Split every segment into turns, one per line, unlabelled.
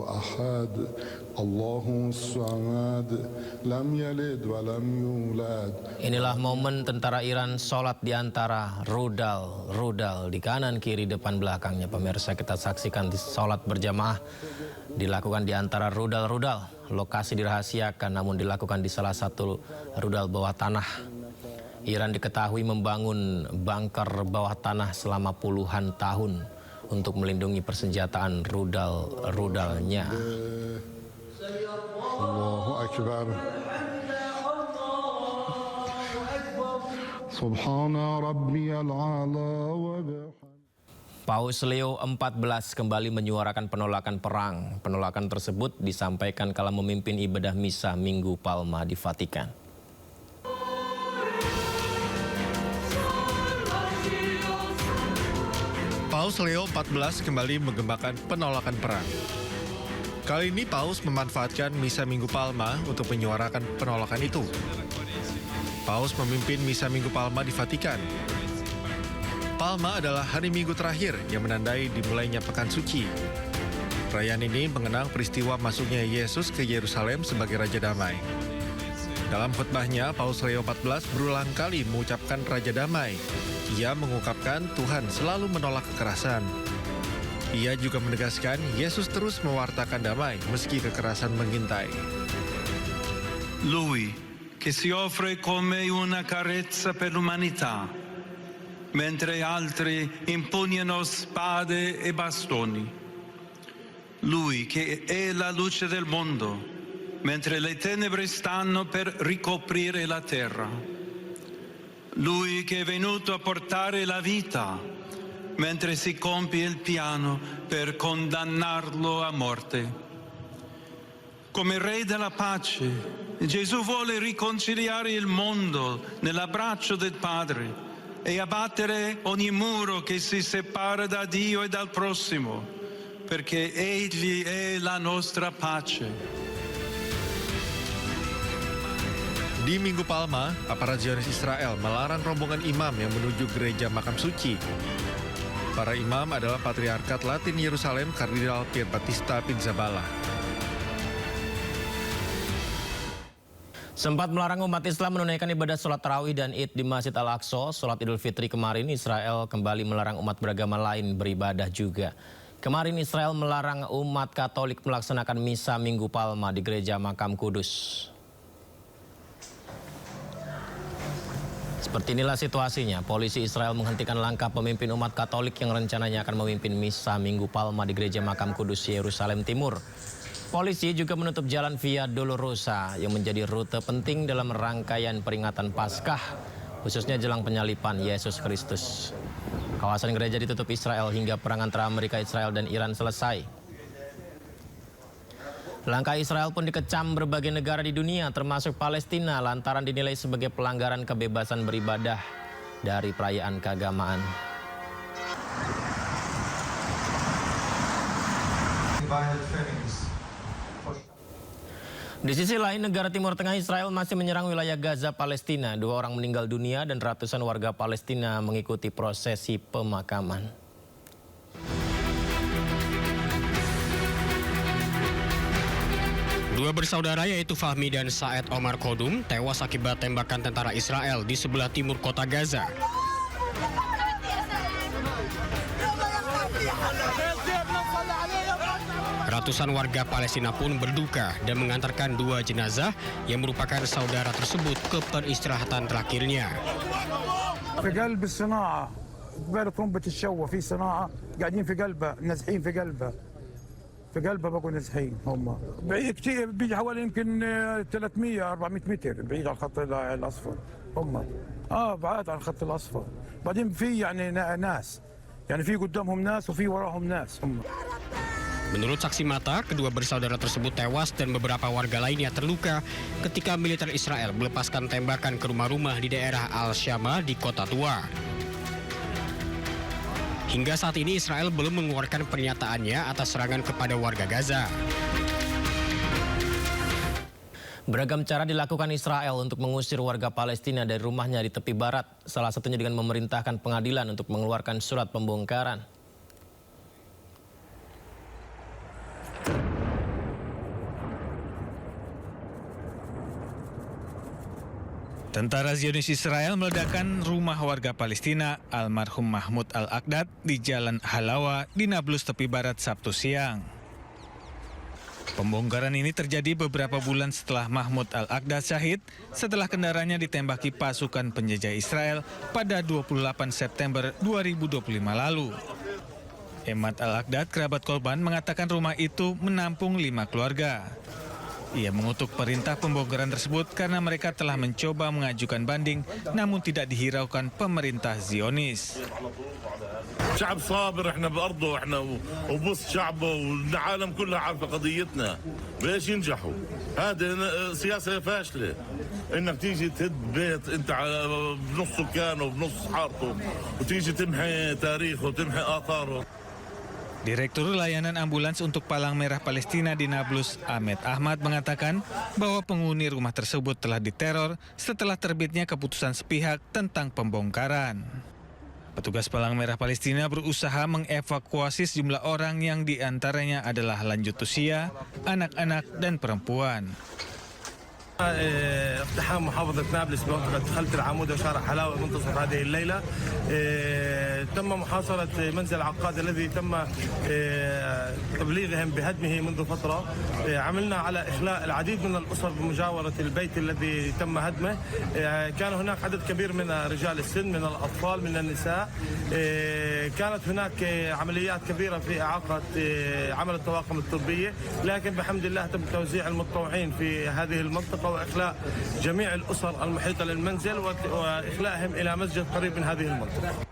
أحد الله الصمد لم يلد ولم يولد.
Inilah momen tentara Iran sholat di antara rudal di kanan kiri depan belakangnya. Pemirsa, kita saksikan di sholat berjamaah dilakukan di antara rudal. Lokasi dirahasiakan namun dilakukan di salah satu rudal bawah tanah. Iran diketahui membangun bunker bawah tanah selama puluhan tahun untuk melindungi persenjataan rudalnya.
Allahu Akbar. Subhana rabbiyal a'la wa
Paus Leo XIV kembali menyuarakan penolakan perang. Penolakan tersebut disampaikan kala memimpin ibadah misa Minggu Palma di Vatikan.
Paus Leo XIV kembali menggembakan penolakan perang. Kali ini Paus memanfaatkan misa Minggu Palma untuk menyuarakan penolakan itu. Paus memimpin misa Minggu Palma di Vatikan. Palma adalah hari Minggu terakhir yang menandai dimulainya Pekan Suci. Perayaan ini mengenang peristiwa masuknya Yesus ke Yerusalem sebagai Raja Damai. Dalam khutbahnya, Paus Leo XIV berulang kali mengucapkan Raja Damai. Ia mengungkapkan Tuhan selalu menolak kekerasan. Ia juga menegaskan Yesus terus mewartakan damai meski kekerasan mengintai.
Lui, che si offre come una carezza per l'umanità, mentre altri impugnano spade e bastoni. Lui che è la luce del mondo, mentre le tenebre stanno per ricoprire la terra. Lui che è venuto a portare la vita, mentre si compie il piano per condannarlo a morte. Come Re della pace, Gesù vuole riconciliare il mondo nell'abbraccio del Padre e abbattere ogni muro che si separa da Dio e dal prossimo, perché Egli è la nostra pace.
Di Minggu Palma, aparat Zionis Israel melarang rombongan imam yang menuju gereja makam suci. Para imam adalah Patriarkat Latin Yerusalem Kardinal Pierbattista Pizzaballa.
Sempat melarang umat Islam menunaikan ibadah sholat tarawih dan id di Masjid Al-Aqsa, sholat Idul Fitri kemarin Israel kembali melarang umat beragama lain beribadah juga. Kemarin Israel melarang umat Katolik melaksanakan misa Minggu Palma di Gereja Makam Kudus. Seperti inilah situasinya, polisi Israel menghentikan langkah pemimpin umat Katolik yang rencananya akan memimpin misa Minggu Palma di Gereja Makam Kudus Yerusalem Timur. Polisi juga menutup jalan Via Dolorosa yang menjadi rute penting dalam rangkaian peringatan Paskah, khususnya jelang penyaliban Yesus Kristus. Kawasan gereja ditutup Israel hingga perang antara Amerika, Israel, dan Iran selesai. Langkah Israel pun dikecam berbagai negara di dunia, termasuk Palestina, lantaran dinilai sebagai pelanggaran kebebasan beribadah dari perayaan keagamaan. Di sisi lain, negara Timur Tengah Israel masih menyerang wilayah Gaza, Palestina. 2 orang meninggal dunia dan ratusan warga Palestina mengikuti prosesi pemakaman.
Dua bersaudara yaitu Fahmi dan Saed Omar Kodum tewas akibat tembakan tentara Israel di sebelah timur kota Gaza. Ratusan warga Palestina pun berduka dan mengantarkan 2 jenazah yang merupakan saudara tersebut ke peristirahatan terakhirnya.
في قلب الصناعة قبل طنبة الشوة في صناعة قاعدين في قلبها نازحين في قلبها بقوا نازحين هم بعيد كثير بيجي حوالي يمكن 300 400 متر بعيد عن الخط الأصفر هم بعاد عن الخط الأصفر بعدين في يعني ناس يعني في قدامهم ناس وفي وراهم ناس هم.
Menurut saksi mata, kedua bersaudara tersebut tewas dan beberapa warga lainnya terluka ketika militer Israel melepaskan tembakan ke rumah-rumah di daerah Al-Shama di Kota Tua. Hingga saat ini Israel belum mengeluarkan pernyataannya atas serangan kepada warga Gaza.
Beragam cara dilakukan Israel untuk mengusir warga Palestina dari rumahnya di tepi barat, salah satunya dengan memerintahkan pengadilan untuk mengeluarkan surat pembongkaran.
Tentara Zionis Israel meledakkan rumah warga Palestina almarhum Mahmud Al-Aqdad di Jalan Halawa di Nablus tepi barat Sabtu siang. Pembongkaran ini terjadi beberapa bulan setelah Mahmud Al-Aqdad syahid setelah kendaraannya ditembaki pasukan penjajah Israel pada 28 September 2025 lalu. Emad Al-Aqdad, kerabat korban, mengatakan rumah itu menampung 5 keluarga. Ia mengutuk perintah pembongkaran tersebut karena mereka telah mencoba mengajukan banding namun tidak dihiraukan pemerintah Zionis.
شعب صابر احنا بارضه احنا وبص شعبه والعالم كلها عارفه قضيتنا بايش ينجحوا هذا سياسه فاشله انك تيجي تهد بيت انت بنص سكانه وبنص حارته وتيجي تمحي تاريخه وتمحي اثاره.
Direktur Layanan Ambulans untuk Palang Merah Palestina di Nablus, Ahmed Ahmad, mengatakan bahwa penghuni rumah tersebut telah diteror setelah terbitnya keputusan sepihak tentang pembongkaran. Petugas Palang Merah Palestina berusaha mengevakuasi sejumlah orang yang diantaranya adalah lanjut usia, anak-anak, dan perempuan.
اقتحام محافظة نابلس بمنطقة خلف العمود وشارع حلاوة منتصف هذه الليلة. تم محاصرة منزل عقاد الذي تم تبليغهم بهدمه منذ فترة. عملنا على إخلاء العديد من الأسر بمجاورة البيت الذي تم هدمه. كان هناك عدد كبير من رجال السن، من الأطفال، من النساء. كانت هناك عمليات كبيرة في إعاقة عمل الطواقم الطبية، لكن بحمد الله تم توزيع المتطوعين في هذه المنطقة وإخلاء جميع الأسر المحيطة للمنزل وإخلاءهم إلى مسجد قريب من هذه المنطقة.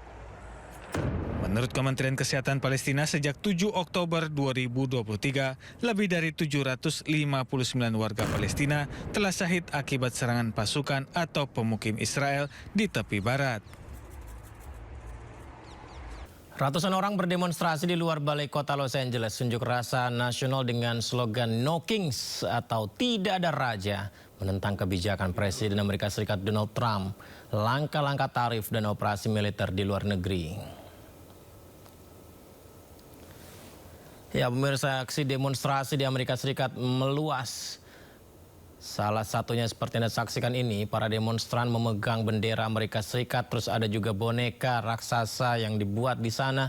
Menurut Kementerian Kesehatan Palestina, sejak 7 Oktober 2023, lebih dari 759 warga Palestina telah syahid akibat serangan pasukan atau pemukim Israel di tepi barat.
Ratusan orang berdemonstrasi di luar balai kota Los Angeles, unjuk rasa nasional dengan slogan No Kings atau Tidak Ada Raja, menentang kebijakan Presiden Amerika Serikat Donald Trump, langkah-langkah tarif dan operasi militer di luar negeri. Ya, pemirsa, aksi demonstrasi di Amerika Serikat meluas. Salah satunya seperti Anda saksikan ini, para demonstran memegang bendera Amerika Serikat, terus ada juga boneka raksasa yang dibuat di sana.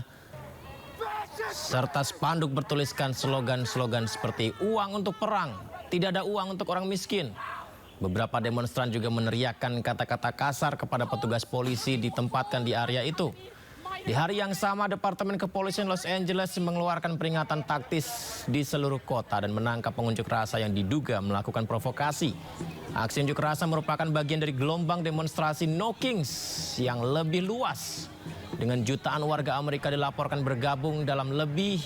Serta spanduk bertuliskan slogan-slogan seperti uang untuk perang, tidak ada uang untuk orang miskin. Beberapa demonstran juga meneriakkan kata-kata kasar kepada petugas polisi ditempatkan di area itu. Di hari yang sama, Departemen Kepolisian Los Angeles mengeluarkan peringatan taktis di seluruh kota dan menangkap pengunjuk rasa yang diduga melakukan provokasi. Aksi unjuk rasa merupakan bagian dari gelombang demonstrasi No Kings yang lebih luas. Dengan jutaan warga Amerika dilaporkan bergabung dalam lebih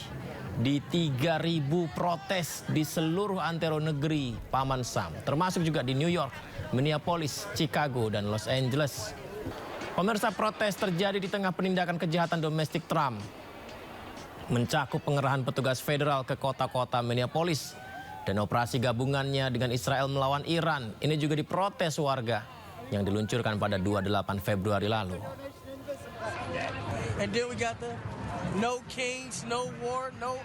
di 3.000 protes di seluruh antero negeri Paman Sam, termasuk juga di New York, Minneapolis, Chicago, dan Los Angeles. Pemirsa, protes terjadi di tengah penindakan kejahatan domestik Trump. Mencakup pengerahan petugas federal ke kota-kota Minneapolis dan operasi gabungannya dengan Israel melawan Iran. Ini juga diprotes warga yang diluncurkan pada 28 Februari lalu.
And then we got the no kings, no war, no